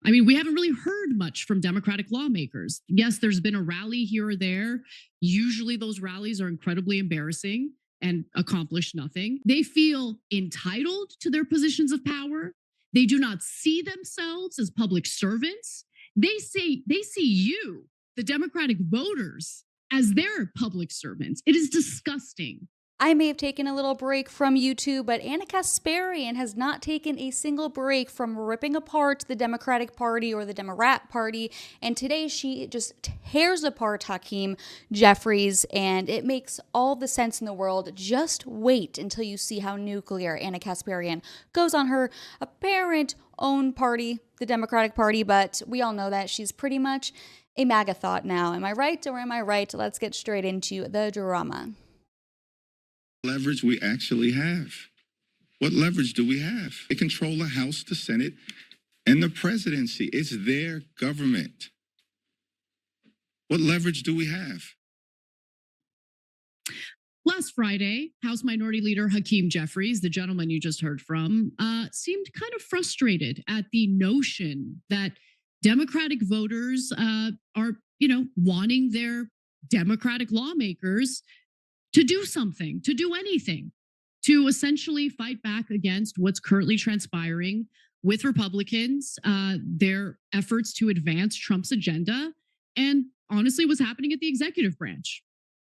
I mean, we haven't really heard much from Democratic lawmakers. Yes, there's been a rally here or there. Usually those rallies are incredibly embarrassing and accomplish nothing. They feel entitled to their positions of power. They do not see themselves as public servants. They see you, the Democratic voters, as their public servants. It is disgusting. I may have taken a little break from YouTube, but Ana Kasparian has not taken a single break from ripping apart the Democratic Party or the Democrat Party. And today she just tears apart Hakeem Jeffries, and it makes all the sense in the world. Just wait until you see how nuclear Ana Kasparian goes on her apparent own party, the Democratic Party. But we all know that she's pretty much a MAGA thought now. Am I right or am I right? Let's get straight into the drama. Leverage we actually have. What leverage do we have? They control the House, the Senate, and the presidency. It's their government. What leverage do we have? Last Friday, House Minority Leader Hakeem Jeffries, the gentleman you just heard from, seemed kind of frustrated at the notion that Democratic voters are, wanting their Democratic lawmakers to do something, to do anything, to essentially fight back against what's currently transpiring with Republicans, their efforts to advance Trump's agenda, and honestly, what's happening at the executive branch.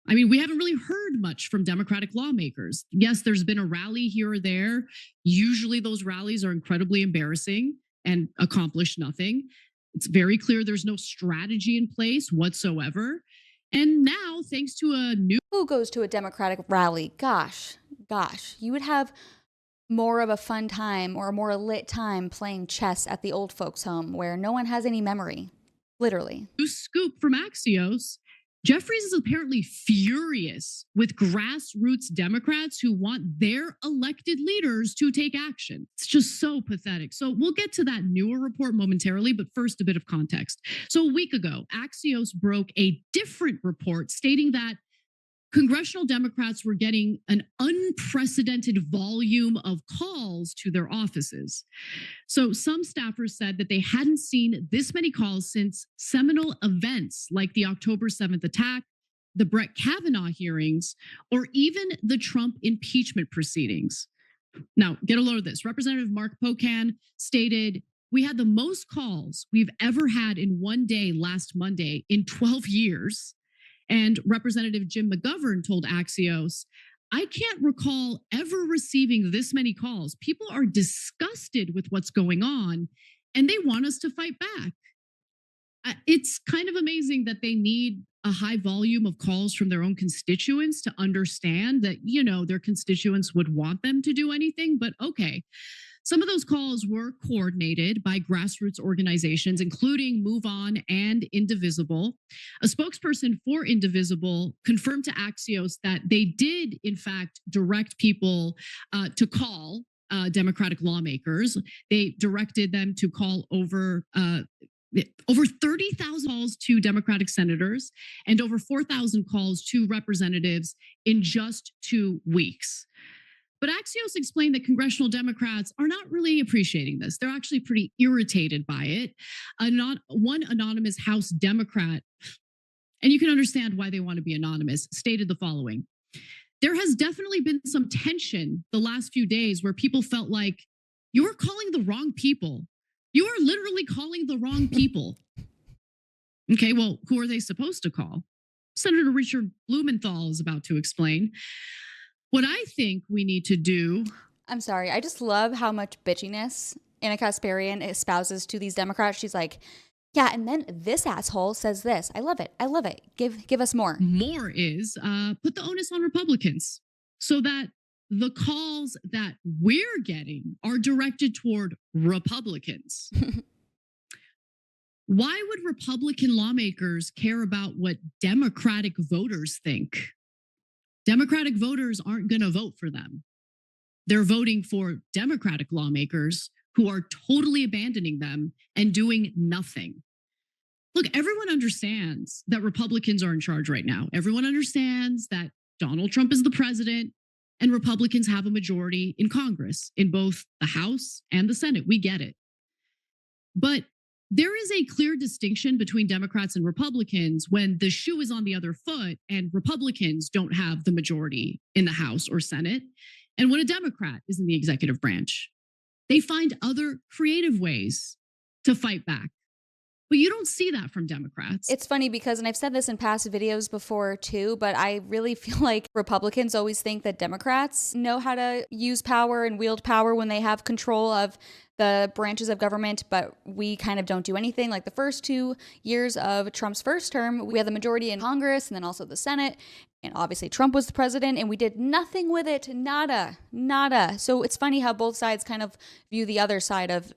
I mean, we haven't really heard much from Democratic lawmakers. Yes, there's been a rally here or there. Usually those rallies are incredibly embarrassing and accomplish nothing. It's very clear there's no strategy in place whatsoever. And now, thanks to a new... Who goes to a Democratic rally? Gosh, you would have more of a fun time or a more lit time playing chess at the old folks' home where no one has any memory, literally. New scoop from Axios. Jeffries is apparently furious with grassroots Democrats who want their elected leaders to take action. It's just so pathetic. So we'll get to that newer report momentarily, but first, a bit of context. So a week ago, Axios broke a different report stating that congressional Democrats were getting an unprecedented volume of calls to their offices. So some staffers said that they hadn't seen this many calls since seminal events like the October 7th attack, the Brett Kavanaugh hearings, or even the Trump impeachment proceedings. Now, get a load of this. Representative Mark Pocan stated, "We had the most calls we've ever had in one day last Monday in 12 years. And Representative Jim McGovern told Axios, "I can't recall ever receiving this many calls. People are disgusted with what's going on, and they want us to fight back." It's kind of amazing that they need a high volume of calls from their own constituents to understand that, their constituents would want them to do anything. But okay. Some of those calls were coordinated by grassroots organizations, including Move On and Indivisible. A spokesperson for Indivisible confirmed to Axios that they did, in fact, direct people to call Democratic lawmakers. They directed them to call over 30,000 calls to Democratic senators and over 4,000 calls to representatives in just 2 weeks. But Axios explained that congressional Democrats are not really appreciating this. They're actually pretty irritated by it. One anonymous House Democrat, and you can understand why they want to be anonymous, stated the following: "There has definitely been some tension the last few days where people felt like you're calling the wrong people. You are literally calling the wrong people." Okay, well, who are they supposed to call? Senator Richard Blumenthal is about to explain. What I think we need to do... I'm sorry. I just love how much bitchiness Ana Kasparian espouses to these Democrats. She's like, yeah, and then this asshole says this. I love it. Give us more. More is put the onus on Republicans so that the calls that we're getting are directed toward Republicans. Why would Republican lawmakers care about what Democratic voters think? Democratic voters aren't going to vote for them. They're voting for Democratic lawmakers who are totally abandoning them and doing nothing. Look, everyone understands that Republicans are in charge right now. Everyone understands that Donald Trump is the president and Republicans have a majority in Congress, in both the House and the Senate. We get it. But There is a clear distinction between Democrats and Republicans when the shoe is on the other foot and Republicans don't have the majority in the House or Senate, and when a Democrat is in the executive branch. They find other creative ways to fight back. But you don't see that from Democrats. It's funny because, and I've said this in past videos before too, but I really feel like Republicans always think that Democrats know how to use power and wield power when they have control of the branches of government, but we kind of don't do anything. Like the first 2 years of Trump's first term, we had the majority in Congress and then also the Senate. And obviously Trump was the president and we did nothing with it. Nada. So it's funny how both sides kind of view the other side of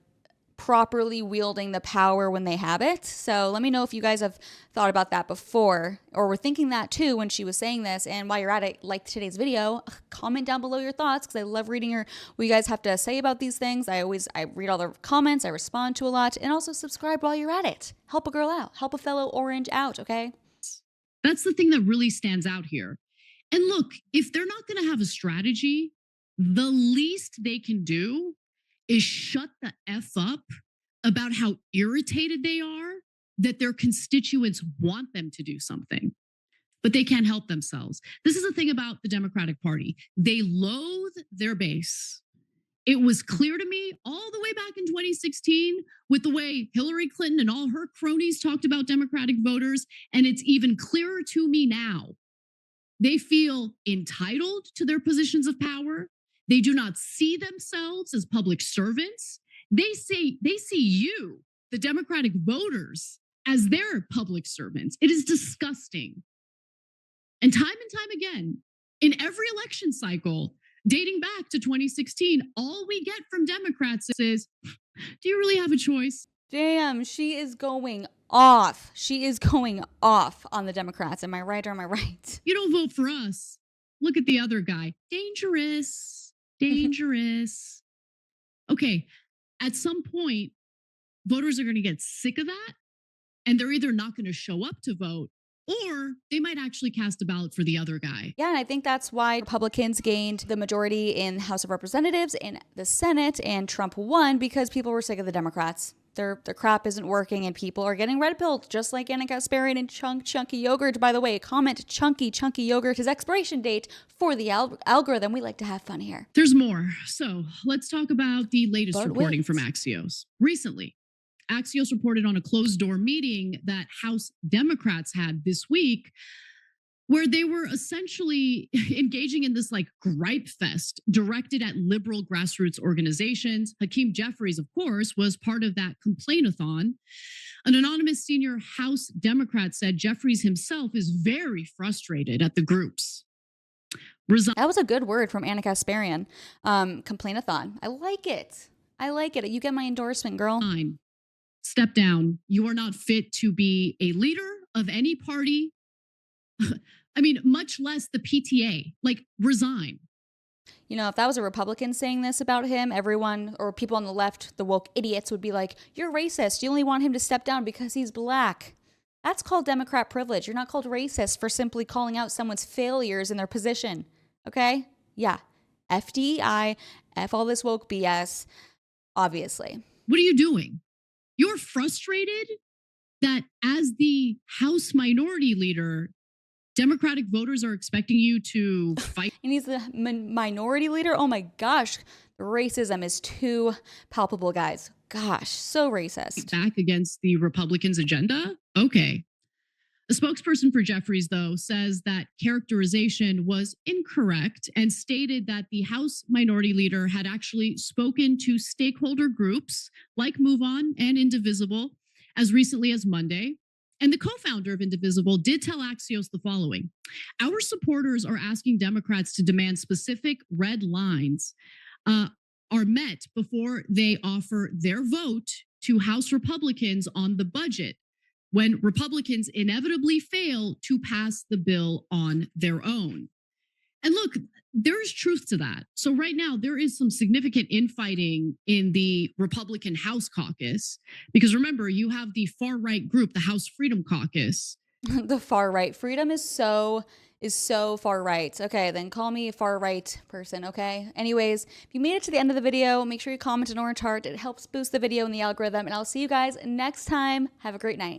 properly wielding the power when they have it. So let me know if you guys have thought about that before or were thinking that too when she was saying this. And while you're at it, like today's video, comment down below your thoughts because I love reading what you guys have to say about these things. I read all the comments, I respond to a lot, and also subscribe while you're at it. Help a girl out, help a fellow orange out, okay? That's the thing that really stands out here. And look, if they're not going to have a strategy, the least they can do is shut the F up about how irritated they are that their constituents want them to do something, but they can't help themselves. This is the thing about the Democratic Party. They loathe their base. It was clear to me all the way back in 2016 with the way Hillary Clinton and all her cronies talked about Democratic voters, and it's even clearer to me now. They feel entitled to their positions of power. They do not see themselves as public servants. They see you, the Democratic voters, as their public servants. It is disgusting. And time again, in every election cycle, dating back to 2016, all we get from Democrats is, do you really have a choice? Damn, she is going off. She is going off on the Democrats. Am I right or am I right? You don't vote for us. Look at the other guy. Dangerous. Okay, at some point, voters are going to get sick of that, and they're either not going to show up to vote, or they might actually cast a ballot for the other guy. Yeah, and I think that's why Republicans gained the majority in the House of Representatives, in the Senate, and Trump won because people were sick of the Democrats. Their crap isn't working and people are getting red pilled, just like Ana Kasparian and Chunky Yogurt. By the way, comment Chunky Yogurt, his expiration date for the algorithm. We like to have fun here. There's more. So let's talk about the latest reporting from Axios. Recently, Axios reported on a closed-door meeting that House Democrats had this week where they were essentially engaging in this like gripe fest directed at liberal grassroots organizations. Hakeem Jeffries, of course, was part of that complaint-a-thon. An anonymous senior House Democrat said Jeffries himself is very frustrated at the groups. That was a good word from Ana Kasparian. Complaint-a-thon. I like it. You get my endorsement, girl. Fine. Step down. You are not fit to be a leader of any party. I mean, much less the PTA. Like, resign. You know, if that was a Republican saying this about him, everyone or people on the left, the woke idiots, would be like, you're racist. You only want him to step down because he's black. That's called Democrat privilege. You're not called racist for simply calling out someone's failures in their position. Okay? Yeah. FDEI, F all this woke BS, obviously. What are you doing? You're frustrated that as the House minority leader, Democratic voters are expecting you to fight. And he's the minority leader? Oh my gosh. Racism is too palpable, guys. Gosh, so racist. Back against the Republicans' agenda? Okay. A spokesperson for Jeffries, though, says that characterization was incorrect and stated that the House minority leader had actually spoken to stakeholder groups like Move On and Indivisible as recently as Monday. And the co-founder of Indivisible did tell Axios the following: our supporters are asking Democrats to demand specific red lines are met before they offer their vote to House Republicans on the budget, when Republicans inevitably fail to pass the bill on their own. And look, there is truth to that. So right now, there is some significant infighting in the Republican House caucus, because remember, you have the far-right group, the House Freedom Caucus. The far-right. Freedom is so is so far right. Okay, then call me a far right person, okay? Anyways, if you made it to the end of the video, make sure you comment an orange heart. It helps boost the video in the algorithm, and I'll see you guys next time. Have a great night.